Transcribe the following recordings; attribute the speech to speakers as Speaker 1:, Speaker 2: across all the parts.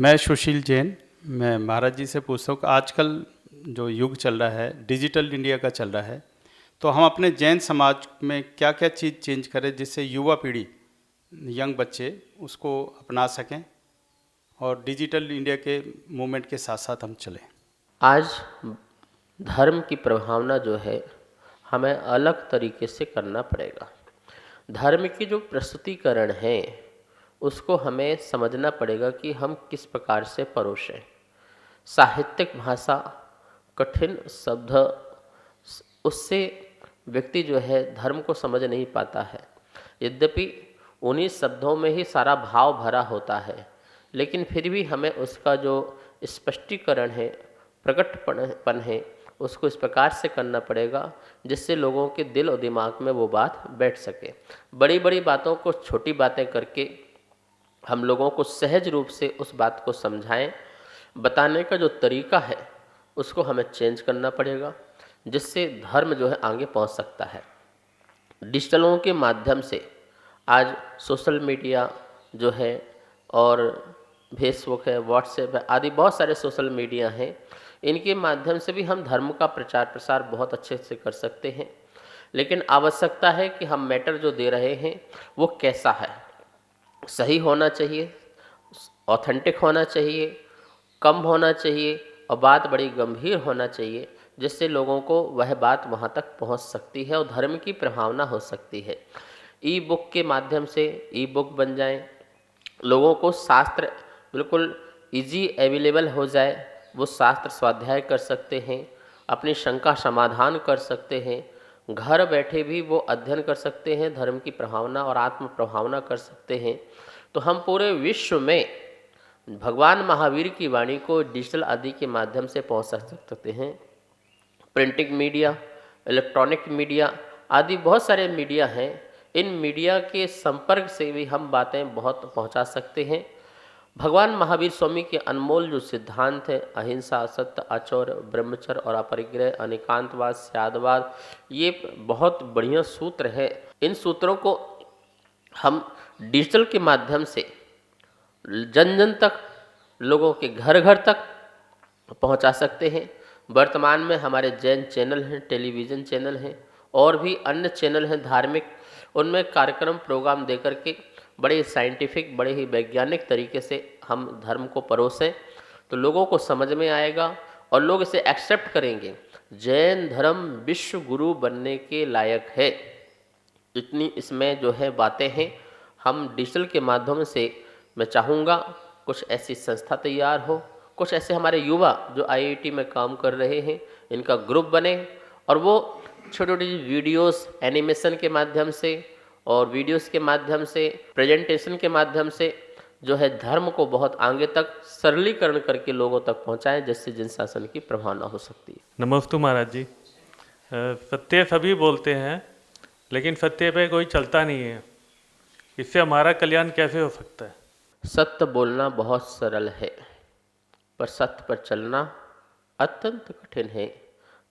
Speaker 1: मैं सुशील जैन। मैं महाराज जी से पूछता हूँ कि आजकल जो युग चल रहा है डिजिटल इंडिया का चल रहा है, तो हम अपने जैन समाज में क्या क्या चीज़ चेंज करें जिससे युवा पीढ़ी, यंग बच्चे उसको अपना सकें और डिजिटल इंडिया के मूवमेंट के साथ साथ हम चलें।
Speaker 2: आज धर्म की प्रभावना जो है हमें अलग तरीके से करना पड़ेगा। धर्म की जो प्रस्तुतिकरण है उसको हमें समझना पड़ेगा कि हम किस प्रकार से परोसें। साहित्यिक भाषा, कठिन शब्द, उससे व्यक्ति जो है धर्म को समझ नहीं पाता है। यद्यपि उन्हीं शब्दों में ही सारा भाव भरा होता है, लेकिन फिर भी हमें उसका जो स्पष्टीकरण है, प्रकटपन है, उसको इस प्रकार से करना पड़ेगा जिससे लोगों के दिल और दिमाग में वो बात बैठ सके। बड़ी बड़ी बातों को छोटी बातें करके हम लोगों को सहज रूप से उस बात को समझाएं। बताने का जो तरीका है उसको हमें चेंज करना पड़ेगा, जिससे धर्म जो है आगे पहुंच सकता है। डिजिटलों के माध्यम से आज सोशल मीडिया जो है और फेसबुक है, व्हाट्सएप है, आदि बहुत सारे सोशल मीडिया हैं। इनके माध्यम से भी हम धर्म का प्रचार प्रसार बहुत अच्छे से कर सकते हैं, लेकिन आवश्यकता है कि हम मैटर जो दे रहे हैं वो कैसा है। सही होना चाहिए, ऑथेंटिक होना चाहिए, कम होना चाहिए और बात बड़ी गंभीर होना चाहिए, जिससे लोगों को वह बात वहाँ तक पहुँच सकती है और धर्म की प्रभावना हो सकती है। ई बुक के माध्यम से ई बुक बन जाएं, लोगों को शास्त्र बिल्कुल इजी अवेलेबल हो जाए, वो शास्त्र स्वाध्याय कर सकते हैं, अपनी शंका समाधान कर सकते हैं, घर बैठे भी वो अध्ययन कर सकते हैं, धर्म की प्रभावना और आत्म प्रभावना कर सकते हैं। तो हम पूरे विश्व में भगवान महावीर की वाणी को डिजिटल आदि के माध्यम से पहुंच सकते हैं। प्रिंटिंग मीडिया, इलेक्ट्रॉनिक मीडिया आदि बहुत सारे मीडिया हैं। इन मीडिया के संपर्क से भी हम बातें बहुत पहुंचा सकते हैं। भगवान महावीर स्वामी के अनमोल जो सिद्धांत है, अहिंसा, सत्य, आचौर्य, ब्रह्मचर्य और अपरिग्रह, अनेकांतवाद, स्यादवाद, ये बहुत बढ़िया सूत्र है। इन सूत्रों को हम डिजिटल के माध्यम से जन जन तक, लोगों के घर घर तक पहुंचा सकते हैं। वर्तमान में हमारे जैन चैनल हैं, टेलीविज़न चैनल हैं और भी अन्य चैनल हैं धार्मिक, उनमें कार्यक्रम प्रोग्राम दे करके बड़े साइंटिफिक, बड़े ही वैज्ञानिक तरीके से हम धर्म को परोसें तो लोगों को समझ में आएगा और लोग इसे एक्सेप्ट करेंगे। जैन धर्म विश्व गुरु बनने के लायक है। इतनी इसमें जो है बातें हैं। हम डिजिटल के माध्यम से, मैं चाहूँगा कुछ ऐसी संस्था तैयार हो, कुछ ऐसे हमारे युवा जो आईआईटी में काम कर रहे हैं इनका ग्रुप बने और वो छोटी छोटी वीडियोस एनिमेशन के माध्यम से और वीडियोस के माध्यम से, प्रेजेंटेशन के माध्यम से जो है धर्म को बहुत आगे तक सरलीकरण करके लोगों तक पहुंचाएं, जिससे जन शासन की प्रभावना हो सकती है।
Speaker 3: नमस्ते महाराज जी। सत्य सभी बोलते हैं, लेकिन सत्य पे कोई चलता नहीं है। इससे हमारा कल्याण कैसे हो सकता है?
Speaker 2: सत्य बोलना बहुत सरल है, पर सत्य पर चलना अत्यंत कठिन है।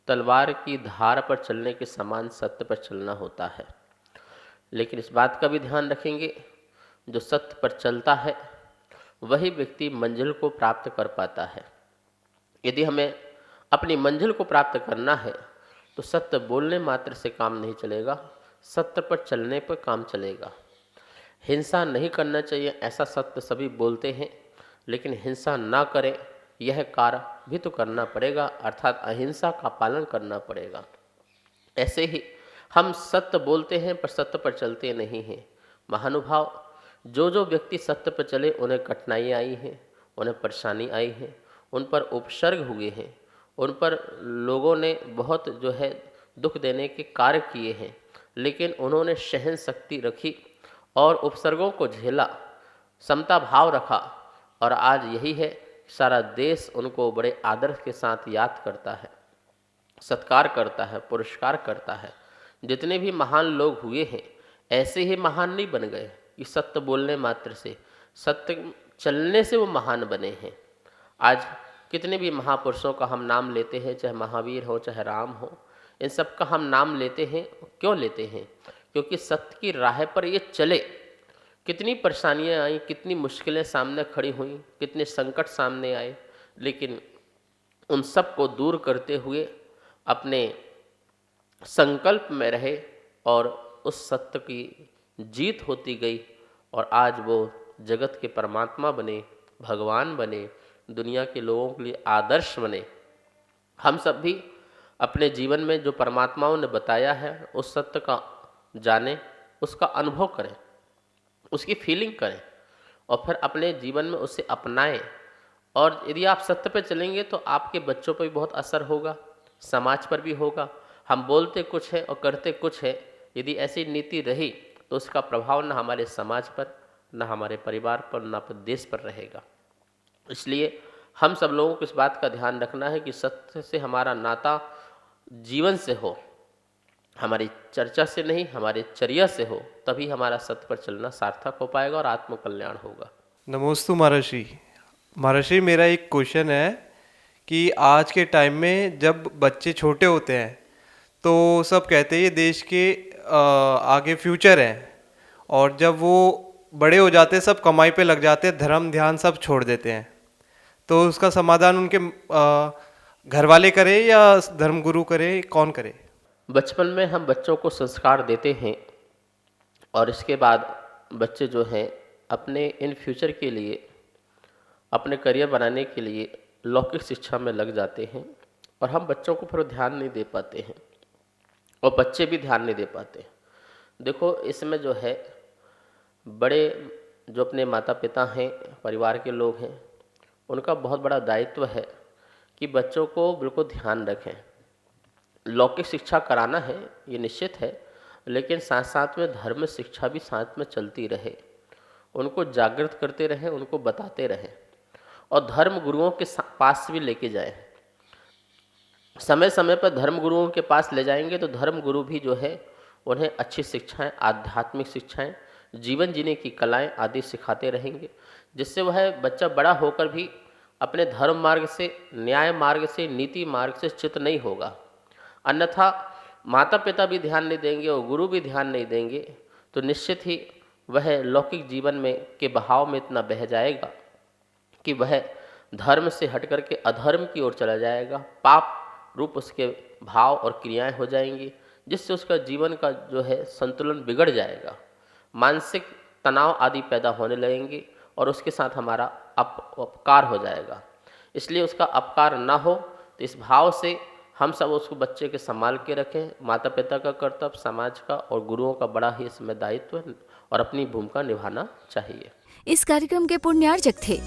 Speaker 2: तलवार की धार पर चलने के समान सत्य पर चलना होता है। लेकिन इस बात का भी ध्यान रखेंगे, जो सत्य पर चलता है वही व्यक्ति मंजिल को प्राप्त कर पाता है। यदि हमें अपनी मंजिल को प्राप्त करना है तो सत्य बोलने मात्र से काम नहीं चलेगा, सत्य पर चलने पर काम चलेगा। हिंसा नहीं करना चाहिए ऐसा सत्य सभी बोलते हैं, लेकिन हिंसा ना करें यह कार्य भी तो करना पड़ेगा, अर्थात अहिंसा का पालन करना पड़ेगा। ऐसे ही हम सत्य बोलते हैं पर सत्य पर चलते नहीं हैं। महानुभाव, जो जो व्यक्ति सत्य पर चले उन्हें कठिनाई आई है, उन्हें परेशानी आई है, उन पर उपसर्ग हुए हैं, उन पर लोगों ने बहुत जो है दुख देने के कार्य किए हैं, लेकिन उन्होंने सहन शक्ति रखी और उपसर्गों को झेला, समता भाव रखा और आज यही है, सारा देश उनको बड़े आदर के साथ याद करता है, सत्कार करता है, पुरस्कार करता है। जितने भी महान लोग हुए हैं ऐसे ही महान नहीं बन गए कि सत्य बोलने मात्र से, सत्य चलने से वो महान बने हैं। आज कितने भी महापुरुषों का हम नाम लेते हैं, चाहे महावीर हो चाहे राम हो, इन सब का हम नाम लेते हैं। क्यों लेते हैं? क्योंकि सत्य की राह पर ये चले। कितनी परेशानियां आई, कितनी मुश्किलें सामने खड़ी हुई, कितने संकट सामने आए, लेकिन उन सब को दूर करते हुए अपने संकल्प में रहे और उस सत्य की जीत होती गई और आज वो जगत के परमात्मा बने, भगवान बने, दुनिया के लोगों के लिए आदर्श बने। हम सब भी अपने जीवन में जो परमात्माओं ने बताया है उस सत्य का जानें, उसका अनुभव करें, उसकी फीलिंग करें और फिर अपने जीवन में उसे अपनाएं। और यदि आप सत्य पे चलेंगे तो आपके बच्चों पर भी बहुत असर होगा, समाज पर भी होगा। हम बोलते कुछ है और करते कुछ है, यदि ऐसी नीति रही तो उसका प्रभाव न हमारे समाज पर, न हमारे परिवार पर, न अपने देश पर रहेगा। इसलिए हम सब लोगों को इस बात का ध्यान रखना है कि सत्य से हमारा नाता जीवन से हो, हमारी चर्चा से नहीं, हमारे चर्या से हो, तभी हमारा सत्य पर चलना सार्थक हो पाएगा और आत्मकल्याण होगा।
Speaker 4: नमोस्तु महर्षि। महर्षि, मेरा एक क्वेश्चन है कि आज के टाइम में जब बच्चे छोटे होते हैं तो सब कहते हैं ये देश के आगे फ्यूचर है, और जब वो बड़े हो जाते हैं सब कमाई पे लग जाते हैं, धर्म ध्यान सब छोड़ देते हैं। तो उसका समाधान उनके घर वाले करे या धर्मगुरु करे, कौन करे?
Speaker 2: बचपन में हम बच्चों को संस्कार देते हैं और इसके बाद बच्चे जो हैं अपने इन फ्यूचर के लिए, अपने करियर बनाने के लिए लौकिक शिक्षा में लग जाते हैं और हम बच्चों को फिर ध्यान नहीं दे पाते हैं और बच्चे भी ध्यान नहीं दे पाते। देखो, इसमें जो है बड़े जो अपने माता पिता हैं, परिवार के लोग हैं, उनका बहुत बड़ा दायित्व है कि बच्चों को बिल्कुल ध्यान रखें। लौकिक शिक्षा कराना है ये निश्चित है, लेकिन साथ साथ में धर्म शिक्षा भी साथ में चलती रहे, उनको जागृत करते रहें, उनको बताते रहें और धर्म गुरुओं के पास भी लेके जाएं। समय समय पर धर्म गुरुओं के पास ले जाएंगे तो धर्म गुरु भी जो है उन्हें अच्छी शिक्षाएं, आध्यात्मिक शिक्षाएं, जीवन जीने की कलाएं आदि सिखाते रहेंगे, जिससे वह बच्चा बड़ा होकर भी अपने धर्म मार्ग से, न्याय मार्ग से, नीति मार्ग से च्युत नहीं होगा। अन्यथा माता पिता भी ध्यान नहीं देंगे और गुरु भी ध्यान नहीं देंगे तो निश्चित ही वह लौकिक जीवन में के बहाव में इतना बह जाएगा कि वह धर्म से हट करके अधर्म की ओर चला जाएगा। पाप रूप उसके भाव और क्रियाएं हो जाएंगी, जिससे उसका जीवन का जो है संतुलन बिगड़ जाएगा, मानसिक तनाव आदि पैदा होने लगेंगे और उसके साथ हमारा अपकार हो जाएगा। इसलिए उसका अपकार ना हो तो इस भाव से हम सब उसको बच्चे के संभाल के रखें। माता पिता का कर्तव्य, समाज का और गुरुओं का बड़ा ही इसमें दायित्व और अपनी भूमिका निभाना चाहिए।
Speaker 5: इस कार्यक्रम के पुण्यार्जक थे